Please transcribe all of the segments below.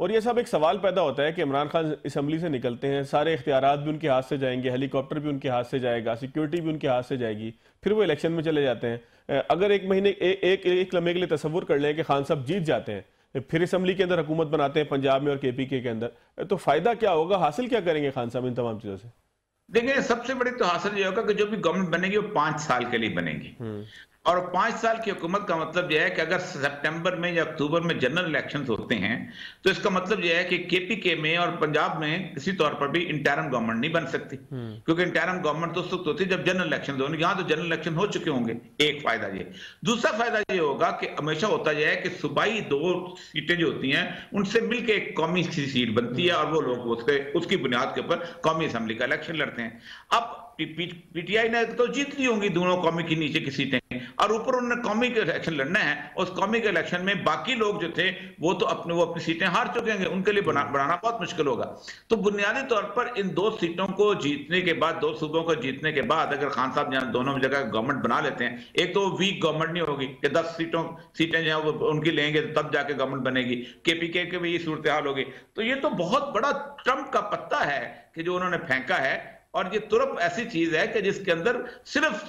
और ये सब एक सवाल पैदा होता है कि इमरान खान असम्बली से निकलते हैं, सारे इख्तियारात भी उनके हाथ से जाएंगे, हेलीकॉप्टर भी उनके हाथ से जाएगा, सिक्योरिटी भी उनके हाथ से जाएगी, फिर वो इलेक्शन में चले जाते हैं। अगर एक महीने एक लम्हे के लिए तस्वुर कर लें कि खान साहब जीत जाते हैं, फिर असम्बली के अंदर हुकूमत बनाते हैं पंजाब में और KPK के अंदर, तो फायदा क्या होगा, हासिल क्या करेंगे खान साहब इन तमाम चीजों से? देखिए, सबसे बड़ी तो हासिल ये होगा कि जो भी गवर्नमेंट बनेगी वो 5 साल के लिए बनेगी। और 5 साल की हुकूमत का मतलब यह है कि अगर सितंबर में या अक्टूबर में जनरल इलेक्शंस होते हैं तो इसका मतलब यह है कि KPK में और पंजाब में किसी तौर पर भी इंटरिम गवर्नमेंट नहीं बन सकती, क्योंकि इंटरिम गवर्नमेंट तो उस वक्त होती है जब जनरल इलेक्शन होंगे। यहां तो जनरल इलेक्शन हो चुके होंगे। एक फायदा ये। दूसरा फायदा ये होगा कि हमेशा होता यह है कि सूबाई 2 सीटें जो होती हैं उनसे मिलकर एक कौमी सीट बनती है और वो लोग उसकी बुनियाद के ऊपर कौमी असेंबली का इलेक्शन लड़ते हैं। अब PTI ने तो जीत ली होंगी दोनों कौमी की नीचे की सीटें, और ऊपर उन्होंने कौमी के इलेक्शन लड़ना है। उस कौमी के इलेक्शन में बाकी लोग जो थे वो तो अपनी सीटें हार चुके हैं, उनके लिए बनाना बहुत मुश्किल होगा। तो बुनियादी तौर पर इन 2 सीटों को जीतने के बाद, 2 सूबों को जीतने के बाद अगर खान साहब जहां दोनों जगह गवर्नमेंट बना लेते हैं, एक तो वीक गवर्नमेंट नहीं होगी कि 10 सीटें जो है वो उनकी लेंगे तब जाके गवर्नमेंट बनेगी। KPK के भी ये सूरत हाल होगी। तो ये तो बहुत बड़ा ट्रम्प का पत्ता है कि जो उन्होंने फेंका है। और ये तुरंत ऐसी चीज है कि जिसके अंदर सिर्फ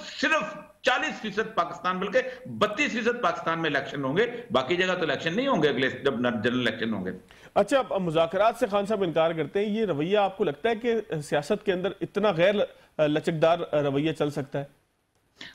40% पाकिस्तान, बल्कि 32% पाकिस्तान में इलेक्शन होंगे, बाकी जगह तो इलेक्शन नहीं होंगे अगले जब जनरल इलेक्शन होंगे। अच्छा, अब मुज़ाकरात से खान साहब इनकार करते हैं, ये रवैया आपको लगता है कि सियासत के अंदर इतना गैर लचकदार रवैया चल सकता है?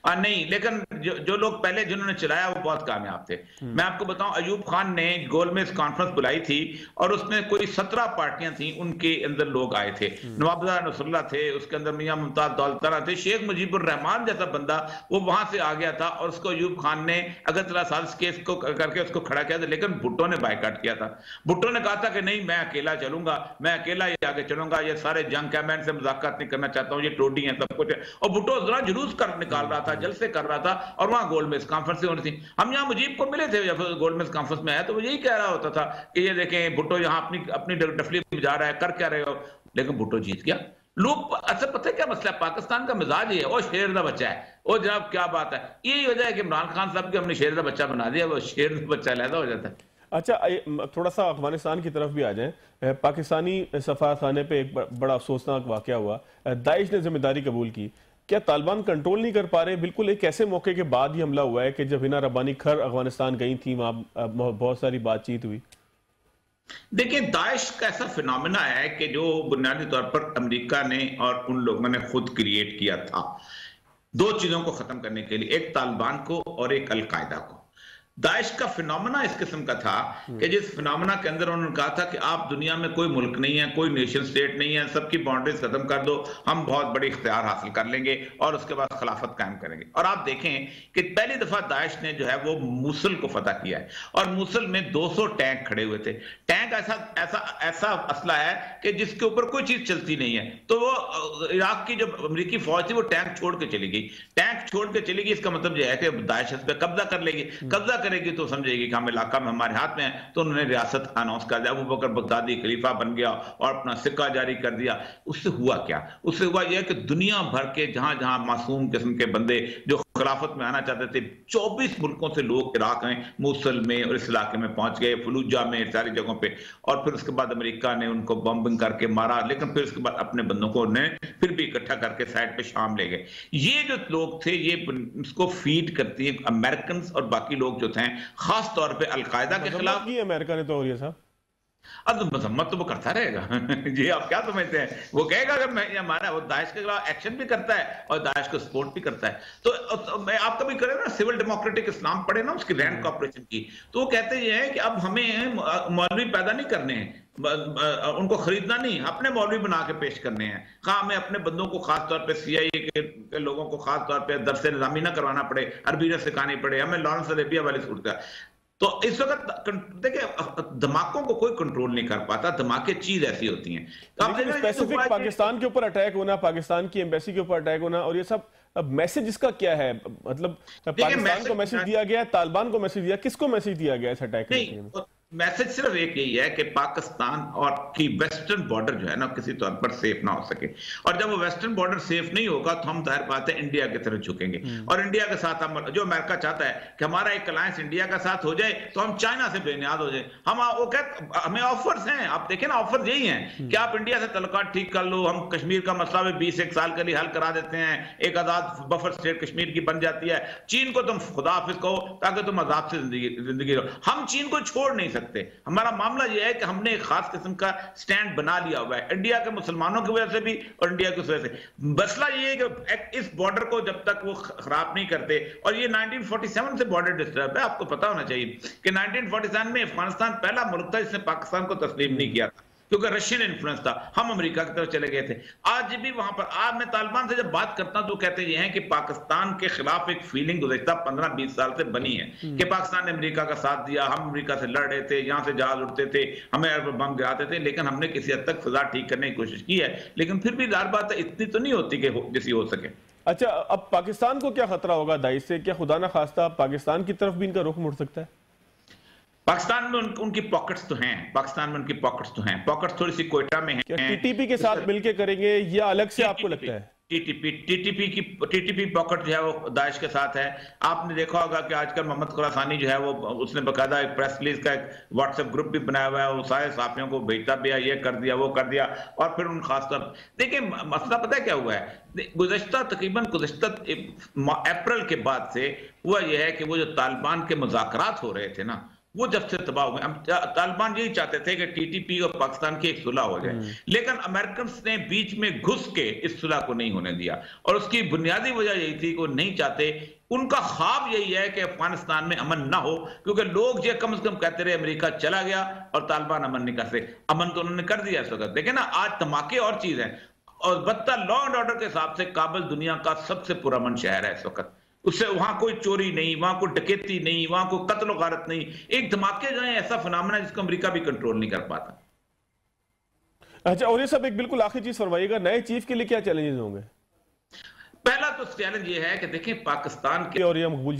नहीं, लेकिन जो लोग पहले जिन्होंने चलाया वो बहुत कामयाब थे। मैं आपको बताऊं, अयूब खान ने गोलमेज कॉन्फ्रेंस बुलाई थी और उसमें कोई 17 पार्टियां थी, उनके अंदर लोग आए थे। नवाबुल्लाह नसरुल्लाह थे, उसके अंदर मियां मुमताज दौलतारा थे, शेख मुजीबुर रहमान जैसा बंदा वो वहां से आ गया था और उसको अयूब खान ने अगरतला साजिश केस को करके उसको खड़ा किया था। लेकिन भुट्टो ने बायकॉट किया था। भुट्टो ने कहा था कि नहीं, मैं अकेला चलूंगा, मैं अकेला ही आगे चलूंगा, ये सारे जंग कैबिनेट से मुज़ाकरात नहीं करना चाहता हूँ, ये टोडी है सब कुछ है। और भुट्टो जरा जुलूस कर निकाल रहा था, जलसे कर रहा था, और वहां गोलमेज कॉन्फ्रेंस होनी थी। हम यहाँ मुजीब को मिले थे जब गोलमेज कॉन्फ्रेंस में आया, तो वो यही कह रहा होता था कि ये देखें भुट्टो यहाँ अपनी डफली बजा रहा है, कर क्या रहे हो। लेकिन भुट्टो जीत गया। लोग अच्छा, पता है क्या मसला है, पाकिस्तान का मिजाज ये है, वो शेर का बच्चा है। वो जनाब क्या बात है, यही वजह है कि इमरान खान साहब को हमने शेर का बच्चा बना दिया, वो शेर का बच्चा लैदा हो जाता है। अच्छा, थोड़ा सा अफगानिस्तान की तरफ भी आ जाएं। पाकिस्तानी सफारतखाने पे एक बड़ा अफसोसनाक वाकया हुआ, दाइश ने जिम्मेदारी कबूल की। क्या तालिबान कंट्रोल नहीं कर पा रहे? बिल्कुल एक ऐसे मौके के बाद ही हमला हुआ है कि जब हिना रब्बानी खर अफगानिस्तान गई थी, वहां बहुत सारी बातचीत हुई। देखिए, दाइश का ऐसा फिनोमेना है कि जो बुनियादी तौर पर अमेरिका ने और उन लोगों ने खुद क्रिएट किया था 2 चीजों को खत्म करने के लिए, एक तालिबान को और एक अलकायदा को। दाइश का फिनोमेना इस किस्म का था कि जिस फिनोमेना के अंदर उन्होंने कहा था कि आप दुनिया में कोई मुल्क नहीं है, कोई नेशन स्टेट नहीं है, सबकी बाउंड्रीज खत्म कर दो, हम बहुत बड़ी इख्तियार हासिल कर लेंगे और उसके बाद खिलाफत कायम करेंगे। और आप देखें कि पहली दफा दाइश ने जो है वो मूसल को फतह किया है और मूसल में 200 टैंक खड़े हुए थे। टैंक ऐसा असला है कि जिसके ऊपर कोई चीज चलती नहीं है। तो वो इराक की जो अमेरिकी फौज थी वो टैंक छोड़ के चली गई। टैंक छोड़ के चली गई, इसका मतलब यह है कि दाइश इस पर कब्जा कर लेगी। कब्जा करेगी तो समझेगी कि हम इलाका में हमारे हाथ में है। तो उन्होंने रियासत अनाउंस कर दिया, अबू बकर बगदादी खलीफा बन गया और अपना सिक्का जारी कर दिया। उससे हुआ क्या? उससे हुआ यह कि दुनिया भर के जहां जहां मासूम किस्म के बंदे जो खिलाफत में आना चाहते थे, 24 मुल्कों से लोग इराक में, मूसल में और इस इलाके में पहुंच गए, फलूजा में, सारी जगहों पे। और फिर उसके बाद अमेरिका ने उनको बम्बिंग करके मारा, लेकिन फिर उसके बाद अपने बंदों को ने फिर भी इकट्ठा करके साइड पे शाम ले गए। ये जो लोग थे ये इसको फीड करती है अमेरिकन और बाकी लोग जो थे, खास तौर पे अलकायदा के खिलाफ। अमेरिका ने तो और ये साहब अब मजम्मत तो वो करता रहेगा। जी, आप क्या समझते हैं? वो कहेगा अगर मैं हमारा, वो दाइश के खिलाफ एक्शन भी करता है और दाइश को सपोर्ट भी करता है। तो मैं आप कभी करें ना सिविल डेमोक्रेटिक इस्लाम पढ़े ना, उसकी रैंड कॉर्पोरेशन की, तो वो कहते ये है कि अब हमें मौलवी पैदा नहीं करने हैं, उनको खरीदना नहीं, अपने मौलवी बना के पेश करने हैं। कहा हमें अपने बंदों को खास तौर पे CIA के लोगों को खास तौर पे दरसे निज़ामी ना करवाना पड़े, अरबी ना सिखानी पड़े, हमें लॉरेंस अरेबिया वाली सूरत। तो इस वक्त देखिए, धमाकों को कोई कंट्रोल नहीं कर पाता, धमाके चीज ऐसी होती हैं। तो स्पेसिफिक पाकिस्तान के ऊपर अटैक होना, पाकिस्तान की एम्बेसी के ऊपर अटैक होना, और ये सब अब मैसेज इसका क्या है? मतलब पाकिस्तान को मैसेज दिया गया, तालिबान को मैसेज दिया, किसको मैसेज दिया गया इस अटैक के? मैसेज सिर्फ एक यही है कि पाकिस्तान और की वेस्टर्न बॉर्डर जो है ना किसी तौर पर सेफ ना हो सके, और जब वो वेस्टर्न बॉर्डर सेफ नहीं होगा तो हम जाहिर बात है इंडिया की तरफ झुकेंगे। और इंडिया के साथ हम, जो अमेरिका चाहता है कि हमारा एक अलायंस इंडिया के साथ हो जाए तो हम चाइना से बेनियाद हो जाए। हम वो कहते हमें ऑफर्स हैं, आप देखें ना, ऑफर्स यही हैं कि आप इंडिया से तल्लुकात ठीक कर लो, हम कश्मीर का मसला भी 20 साल के लिए हल करा देते हैं, एक आजाद बफर स्टेट कश्मीर की बन जाती है। चीन को तुम खुदा हाफिज कहो ताकि तुम आजाद से जिंदगी रहो, हम चीन को छोड़ नहीं सकते। हमारा मामला यह है कि हमने एक खास किस्म का स्टैंड बना लिया हुआ है, इंडिया के मुसलमानों की वजह से भी और इंडिया की वजह से। मसला यह है कि इस बॉर्डर को जब तक वो खराब नहीं करते, और ये 1947 से बॉर्डर डिस्टर्ब है, आपको पता होना चाहिए कि 1947 में अफगानिस्तान पहला मुल्क था जिसने पाकिस्तान को तस्लीम नहीं किया था, क्योंकि रशियन इन्फ्लुएंस था, हम अमेरिका की तरफ चले गए थे। आज भी वहां पर, आज मैं तालिबान से जब बात करता हूं तो कहते ये हैं कि पाकिस्तान के खिलाफ एक फीलिंग गुज़श्ता 15-20 साल से बनी है कि पाकिस्तान ने अमेरिका का साथ दिया, हम अमेरिका से लड़ रहे थे, यहां से जहाज उड़ते थे, हमें बम गिराते थे, लेकिन हमने किसी हद तक फिजा ठीक करने की कोशिश की है, लेकिन फिर भी जाहिर बात है इतनी तो नहीं होती कि जैसी हो सके। अच्छा, अब पाकिस्तान को क्या खतरा होगा दाइश से? क्या खुदा ना खास्ता पाकिस्तान की तरफ भी इनका रुख मुड़ सकता है? पाकिस्तान में उनकी पॉकेट्स तो हैं, पाकिस्तान में उनकी पॉकेट्स तो हैं, पॉकेट्स थोड़ी सी कोयटा में हैं। क्या टीटीपी के साथ मिलके करेंगे या अलग से आपको लगता है? टीटीपी पॉकेट जो है वो दाइश के साथ है। आपने देखा होगा कि आजकल मोहम्मद खुरासानी जो है वो, उसने बकायदा एक प्रेस रिलीज का एक व्हाट्सएप ग्रुप भी बनाया हुआ है, वो सारे साथियों को भेजता भी है, ये कर दिया वो कर दिया। और फिर उन खासतौर देखिए मसला पता है क्या हुआ है, तकरीबन गुज़श्ता अप्रैल के बाद से हुआ यह है कि वो जो तालिबान के मुज़ाकरात हो रहे थे ना, वो जब से तबाह हुए, हम तालिबान यही चाहते थे कि टीटीपी और पाकिस्तान की एक सुलह हो जाए, लेकिन अमेरिकन ने बीच में घुस के इस सुलह को नहीं होने दिया, और उसकी बुनियादी वजह यही थी कि वो नहीं चाहते, उनका ख्वाब यही है कि अफगानिस्तान में अमन ना हो, क्योंकि लोग ये कम से कम कहते रहे अमेरिका चला गया और तालिबान अमन नहीं कर सकते। अमन तो उन्होंने कर दिया इस वक्त। देखे ना, आज धमाके और चीज है, और बदतर लॉ एंड ऑर्डर के हिसाब से काबुल दुनिया का सबसे पुरअमन शहर है इस वक्त। उससे वहां कोई चोरी नहीं, वहां कोई डकैती नहीं, वहां कोई कत्ल और गारत नहीं। एक धमाके जो है ऐसा फिनोमेना जिसको अमेरिका भी कंट्रोल नहीं कर पाता। अच्छा, और ये सब एक बिल्कुल आखिरी चीज फरमाइएगा, नए चीफ के लिए क्या चैलेंजेस होंगे? पहला तो चैलेंज ये है कि देखें पाकिस्तान के, और ये हम भूल